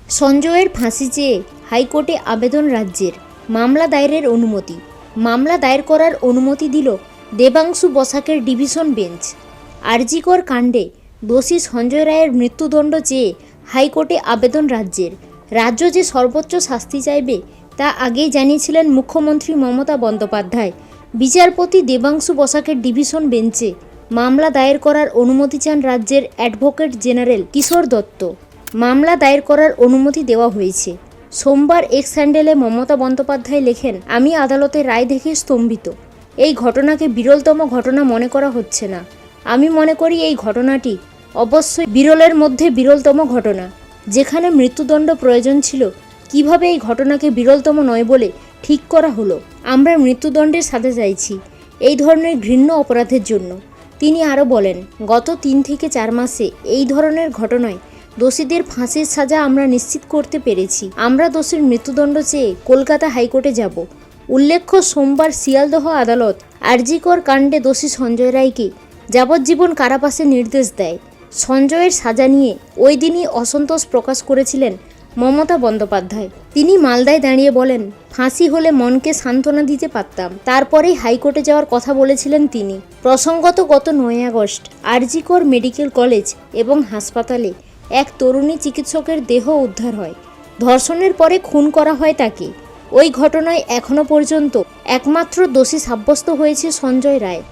সঞ্জয়ের ফাঁসি চেয়ে হাইকোর্টে আবেদন রাজ্যের, মামলা দায়েরের অনুমতি। মামলা দায়ের করার অনুমতি দিল দেবাংশু বসাকের ডিভিশন বেঞ্চ। আরজিকর কাণ্ডে দোষী সঞ্জয় রায়ের মৃত্যুদণ্ড চেয়ে হাইকোর্টে আবেদন রাজ্যের। রাজ্য যে সর্বোচ্চ শাস্তি চাইবে তা আগেই জানিয়েছিলেন মুখ্যমন্ত্রী মমতা বন্দ্যোপাধ্যায়। বিচারপতি দেবাংশু বসাকের ডিভিশন বেঞ্চে মামলা দায়ের করার অনুমতি চান রাজ্যের অ্যাডভোকেট জেনারেল কিশোর দত্ত। মামলা দায়ের করার অনুমতি দেওয়া হয়েছে। সোমবার এক্স হ্যান্ডেলে মমতা বন্দ্যোপাধ্যায় লেখেন, আমি আদালতের রায় দেখে স্তম্ভিত। এই ঘটনাকে বিরলতম ঘটনা মনে করা হচ্ছে না। আমি মনে করি এই ঘটনাটি অবশ্যই বিরলের মধ্যে বিরলতম ঘটনা। যেখানে মৃত্যুদণ্ড প্রয়োজন ছিল, কিভাবে এই ঘটনাকে বিরলতম নয় বলে ঠিক করা হলো। আমরা মৃত্যুদণ্ডের সাথে চাইছি এই ধরনের ঘৃণ্য অপরাধের জন্য। তিনি আরও বলেন, গত 3 থেকে 4 মাসে এই ধরনের ঘটনায় দোষীদের ফাঁসির সাজা আমরা নিশ্চিত করতে পেরেছি। আমরা দোষীর মৃত্যুদণ্ড চেয়ে কলকাতা হাইকোর্টে যাব। উল্লেখ্য, সোমবার শিয়ালদহ আদালত আরজিকর কাণ্ডে দোষী সঞ্জয় রায়কে যাবজ্জীবন কারাবাসের নির্দেশ দেয়। সঞ্জয়ের সাজা নিয়ে ওই দিনই অসন্তোষ প্রকাশ করেছিলেন মমতা বন্দ্যোপাধ্যায়। তিনি মালদায় দাঁড়িয়ে বলেন, ফাঁসি হলে মনকে সান্ত্বনা দিতে পারতাম। তারপরেই হাইকোর্টে যাওয়ার কথা বলেছিলেন তিনি। প্রসঙ্গত, গত 9 আগস্ট আরজিকর মেডিকেল কলেজ এবং হাসপাতালে এক তরুণী চিকিৎসকের দেহ উদ্ধার হয়। ধর্ষণের পরে খুন করা হয় তাকে। ওই ঘটনায় এখনও পর্যন্ত একমাত্র দোষী সাব্যস্ত হয়েছে সঞ্জয় রায়।